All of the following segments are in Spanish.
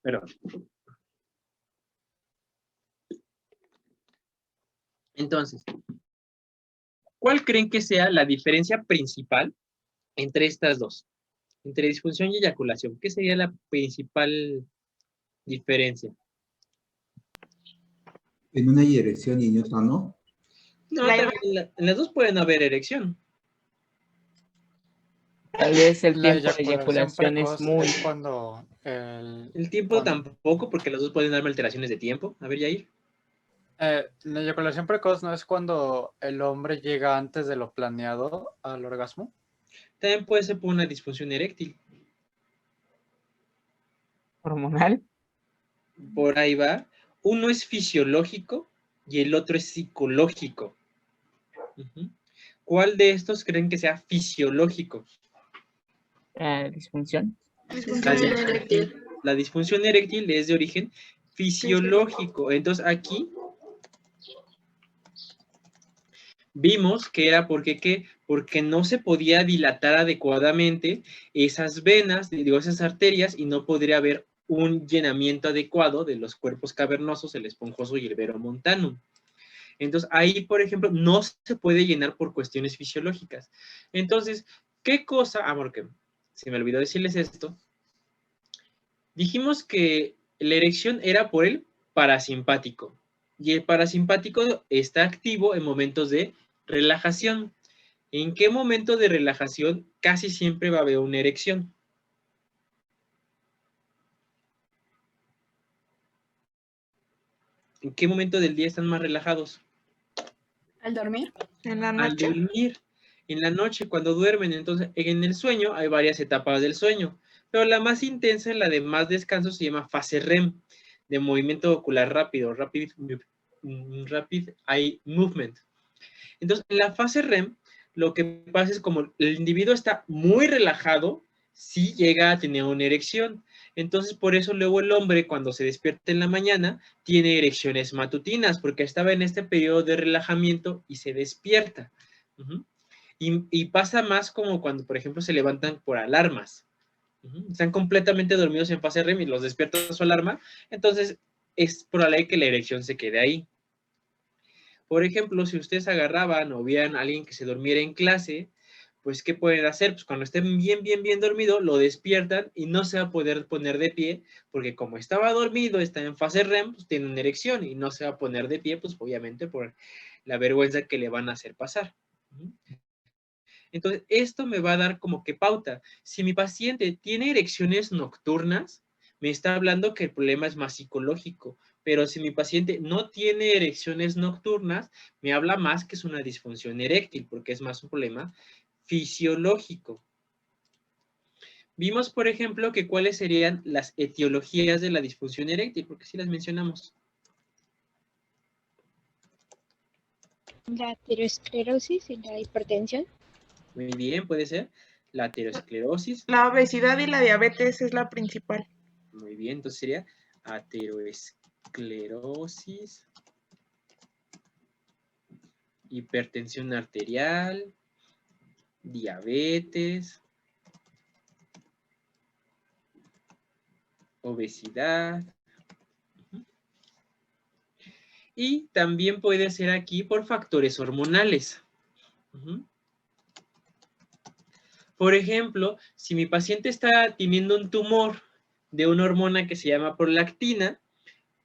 Pero, entonces, ¿cuál creen que sea la diferencia principal entre estas dos? Entre disfunción y eyaculación. ¿Qué sería la principal diferencia? En una hay erección y en otra no. No, también en las dos pueden haber erección. Tal vez el La tiempo de eyaculación es precoz muy... es cuando El tiempo tampoco, porque las dos pueden darme alteraciones de tiempo. A ver, Yair. la eyaculación precoz no es cuando el hombre llega antes de lo planeado al orgasmo. También puede ser por una disfunción eréctil. hormonal. Por ahí va. Uno es fisiológico y el otro es psicológico. ¿Cuál de estos creen que sea fisiológico? Disfunción. La disfunción eréctil es de origen fisiológico. Entonces aquí vimos que era porque no se podía dilatar adecuadamente esas venas, digo, esas arterias, y no podría haber un llenamiento adecuado de los cuerpos cavernosos, el esponjoso y el veromontanum. Entonces, ahí, por ejemplo, no se puede llenar por cuestiones fisiológicas. Entonces, ¿qué cosa? Porque se me olvidó decirles esto. Dijimos que la erección era por el parasimpático. Y el parasimpático está activo en momentos de relajación. ¿En qué momento de relajación casi siempre va a haber una erección? ¿En qué momento del día están más relajados? ¿Al dormir? En la Al noche. dormir. En la noche, cuando duermen. Entonces, en el sueño hay varias etapas del sueño, pero la más intensa, la de más descanso, se llama fase REM, de movimiento ocular rápido, Rapid Eye Movement. Entonces, en la fase REM, lo que pasa es como el individuo está muy relajado, sí llega a tener una erección. Entonces, por eso luego el hombre, cuando se despierta en la mañana, tiene erecciones matutinas, porque estaba en este periodo de relajamiento y se despierta. Y pasa más como cuando, por ejemplo, se levantan por alarmas. Están completamente dormidos en fase REM y los despierta su alarma, entonces es probable que la erección se quede ahí. Por ejemplo, si ustedes agarraban o vieran a alguien que se durmiera en clase, pues, ¿qué pueden hacer? Pues cuando estén bien dormido, lo despiertan y no se va a poder poner de pie, porque como estaba dormido, está en fase REM, pues tiene una erección y no se va a poner de pie, pues obviamente por la vergüenza que le van a hacer pasar. Entonces, esto me va a dar como que pauta. Si mi paciente tiene erecciones nocturnas, me está hablando que el problema es más psicológico. Pero si mi paciente no tiene erecciones nocturnas, me habla más que es una disfunción eréctil, porque es más un problema fisiológico. Vimos, por ejemplo, que cuáles serían las etiologías de la disfunción eréctil, porque sí las mencionamos. La aterosclerosis y la hipertensión. Muy bien, puede ser la aterosclerosis. La obesidad y la diabetes es la principal. Muy bien, entonces sería aterosclerosis, hipertensión arterial, diabetes, obesidad. Y también puede ser aquí por factores hormonales. Por ejemplo, si mi paciente está teniendo un tumor de una hormona que se llama prolactina,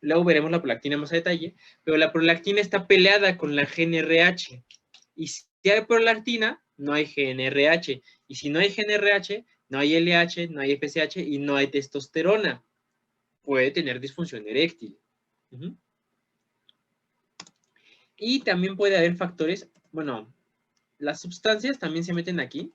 luego veremos la prolactina más a detalle, pero la prolactina está peleada con la GnRH. Y si hay prolactina, no hay GnRH. Y si no hay GnRH, no hay LH, no hay FSH y no hay testosterona. Puede tener disfunción eréctil. Y también puede haber factores, bueno, las sustancias también se meten aquí.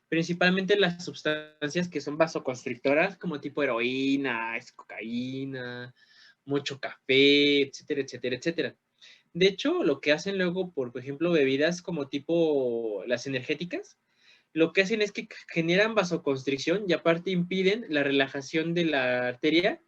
Principalmente las sustancias que son vasoconstrictoras, como tipo heroína, cocaína, mucho café, etcétera, etcétera, etcétera. De hecho, lo que hacen luego, por ejemplo, bebidas como tipo las energéticas, lo que hacen es que generan vasoconstricción y aparte impiden la relajación de la arteria,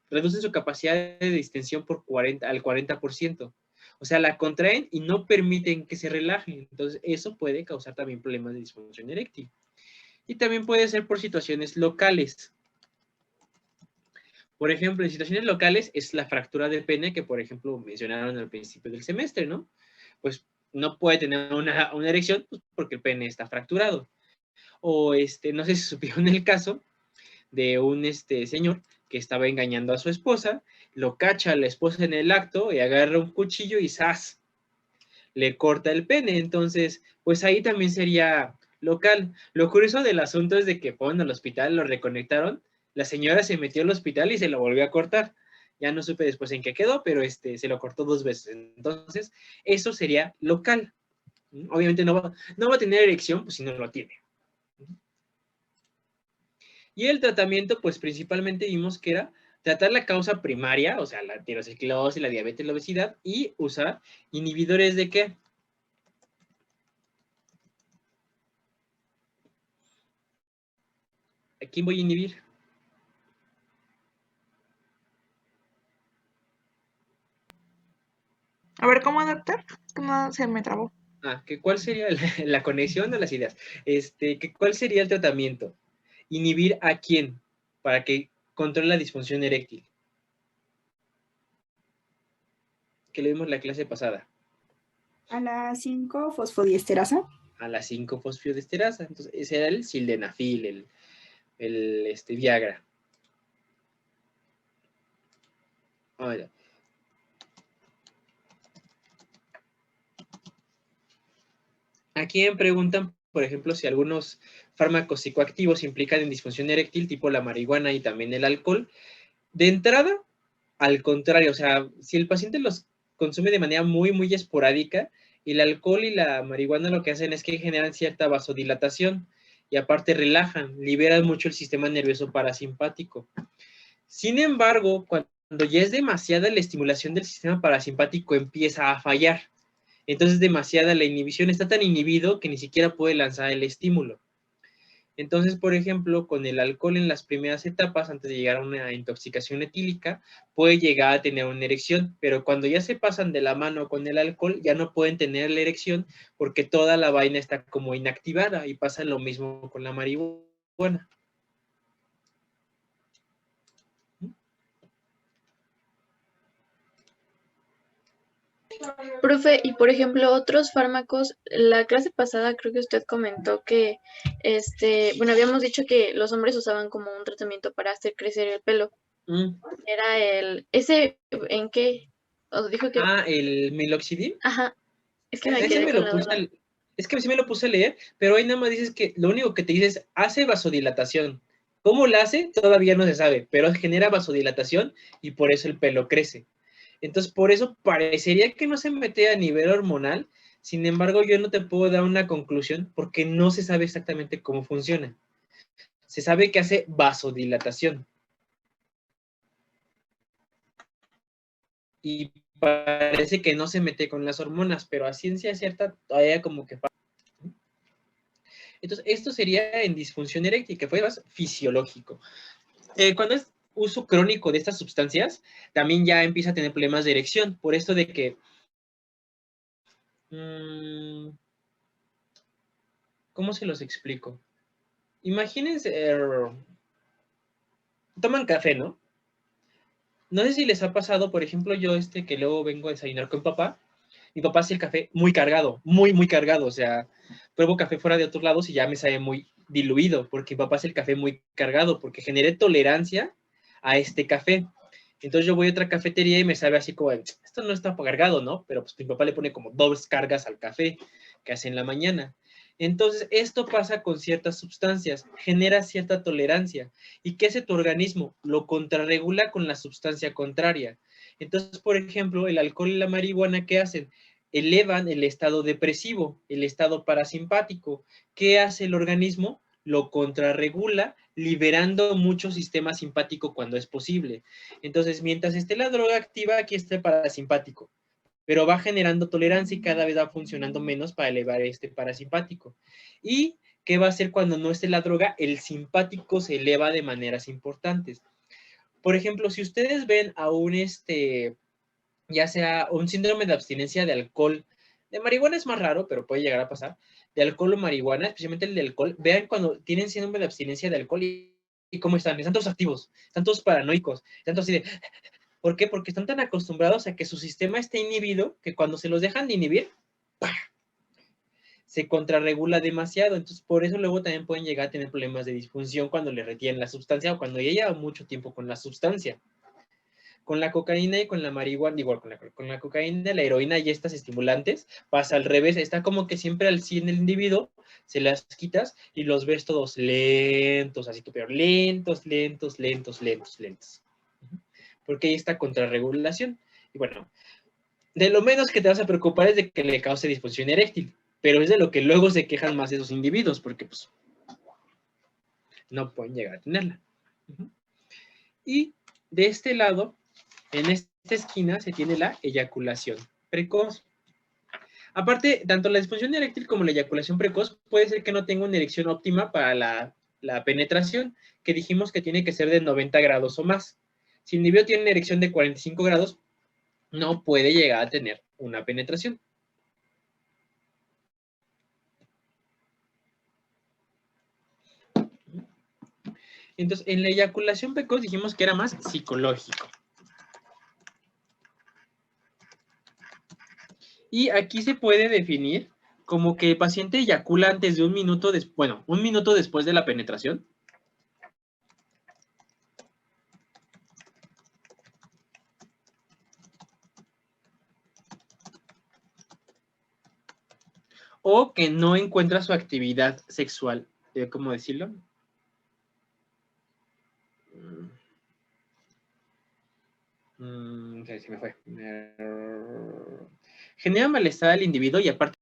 reducen su capacidad de distensión al 40%. O sea, la contraen y no permiten que se relaje. Entonces, eso puede causar también problemas de disfunción eréctil. Y también puede ser por situaciones locales. Por ejemplo, en situaciones locales es la fractura del pene que, por ejemplo, mencionaron al principio del semestre, ¿no? Pues no puede tener una erección pues, porque el pene está fracturado. O no sé si supieron el caso de un señor que estaba engañando a su esposa, lo cacha a la esposa en el acto y agarra un cuchillo y ¡zas! Le corta el pene. Entonces, pues ahí también sería local. Lo curioso del asunto es de que fueron al hospital, lo reconectaron, la señora se metió al hospital y se lo volvió a cortar. Ya no supe después en qué quedó, pero se lo cortó 2 veces. Entonces, eso sería local. Obviamente no va a tener erección, pues si no lo tiene. Y el tratamiento, pues principalmente vimos que era tratar la causa primaria, o sea, la aterosclerosis, la diabetes, la obesidad, y usar inhibidores de ¿qué? ¿A quién voy a inhibir? A ver, ¿cómo, doctor? No, se me trabó. ¿Cuál sería la conexión de las ideas? ¿Cuál sería el tratamiento? ¿Inhibir a quién? Para que controle la disfunción eréctil. Que lo vimos en la clase pasada. A la 5-fosfodiesterasa. A la 5-fosfodiesterasa. Entonces, ese era el sildenafil, el Viagra. Ahora. Aquí me preguntan, por ejemplo, si algunos fármacos psicoactivos implican en disfunción eréctil, tipo la marihuana y también el alcohol. De entrada, al contrario, o sea, si el paciente los consume de manera muy, muy esporádica, el alcohol y la marihuana lo que hacen es que generan cierta vasodilatación y aparte relajan, liberan mucho el sistema nervioso parasimpático. Sin embargo, cuando ya es demasiada la estimulación del sistema parasimpático empieza a fallar. Entonces demasiada la inhibición, está tan inhibido que ni siquiera puede lanzar el estímulo. Entonces, por ejemplo, con el alcohol en las primeras etapas, antes de llegar a una intoxicación etílica, puede llegar a tener una erección, pero cuando ya se pasan de la mano con el alcohol, ya no pueden tener la erección porque toda la vaina está como inactivada y pasa lo mismo con la marihuana. Profe, y por ejemplo, otros fármacos, la clase pasada creo que usted comentó que, bueno, habíamos dicho que los hombres usaban como un tratamiento para hacer crecer el pelo. Era ¿ese en qué? Os dijo que... el Minoxidil. Ajá, es que me Ese quedé me con lo la puse duda. Es que sí me lo puse a leer, pero ahí nada más dices que lo único que te dice es hace vasodilatación. ¿Cómo la hace? Todavía no se sabe, pero genera vasodilatación y por eso el pelo crece. Entonces, por eso parecería que no se mete a nivel hormonal. Sin embargo, yo no te puedo dar una conclusión porque no se sabe exactamente cómo funciona. Se sabe que hace vasodilatación. Y parece que no se mete con las hormonas, pero a ciencia cierta todavía como que pasa. Entonces, esto sería en disfunción eréctil, que fue más fisiológico. Cuando es uso crónico de estas sustancias, también ya empieza a tener problemas de erección, por esto de que ¿cómo se los explico? Imagínense, toman café, ¿no? No sé si les ha pasado, por ejemplo, yo que luego vengo a desayunar con papá, mi papá hace el café muy cargado, muy, muy cargado, o sea, pruebo café fuera de otros lados y ya me sabe muy diluido, porque mi papá hace el café muy cargado, porque generé tolerancia a este café. Entonces yo voy a otra cafetería y me sabe así como, esto no está cargado, ¿no? Pero pues mi papá le pone como 2 cargas al café que hace en la mañana. Entonces, esto pasa con ciertas sustancias, genera cierta tolerancia. ¿Y qué hace tu organismo? Lo contrarregula con la sustancia contraria. Entonces, por ejemplo, el alcohol y la marihuana, ¿qué hacen? Elevan el estado depresivo, el estado parasimpático. ¿Qué hace el organismo? Lo contrarregula, liberando mucho sistema simpático cuando es posible. Entonces, mientras esté la droga activa, aquí está el parasimpático, pero va generando tolerancia y cada vez va funcionando menos para elevar este parasimpático. ¿Y qué va a hacer cuando no esté la droga? El simpático se eleva de maneras importantes. Por ejemplo, si ustedes ven a un, ya sea un síndrome de abstinencia de alcohol, de marihuana es más raro, pero puede llegar a pasar, de alcohol o marihuana, especialmente el de alcohol, vean cuando tienen síndrome de abstinencia de alcohol y ¿Y cómo están? Están todos activos, están todos paranoicos, están todos así de... ¿Por qué? Porque están tan acostumbrados a que su sistema esté inhibido que cuando se los dejan de inhibir, ¡pah!, se contrarregula demasiado. Entonces, por eso luego también pueden llegar a tener problemas de disfunción cuando le retienen la sustancia o cuando ya lleva mucho tiempo con la sustancia. Con la cocaína y con la marihuana, igual con la cocaína, la heroína y estas estimulantes, pasa al revés. Está como que siempre al 100 el individuo, se las quitas y los ves todos lentos, así que pero lentos. Porque hay esta contrarregulación. Y bueno, de lo menos que te vas a preocupar es de que le cause disfunción eréctil, pero es de lo que luego se quejan más esos individuos, porque pues no pueden llegar a tenerla. Y de este lado, en esta esquina, se tiene la eyaculación precoz. Aparte, tanto la disfunción eréctil como la eyaculación precoz puede ser que no tenga una erección óptima para la penetración, que dijimos que tiene que ser de 90 grados o más. Si el individuo tiene una erección de 45 grados, no puede llegar a tener una penetración. Entonces, en la eyaculación precoz dijimos que era más psicológico. Y aquí se puede definir como que el paciente eyacula antes de un minuto, un minuto después de la penetración. O que no encuentra su actividad sexual, ¿cómo decirlo? Se me fue. Genera malestar al individuo y aparte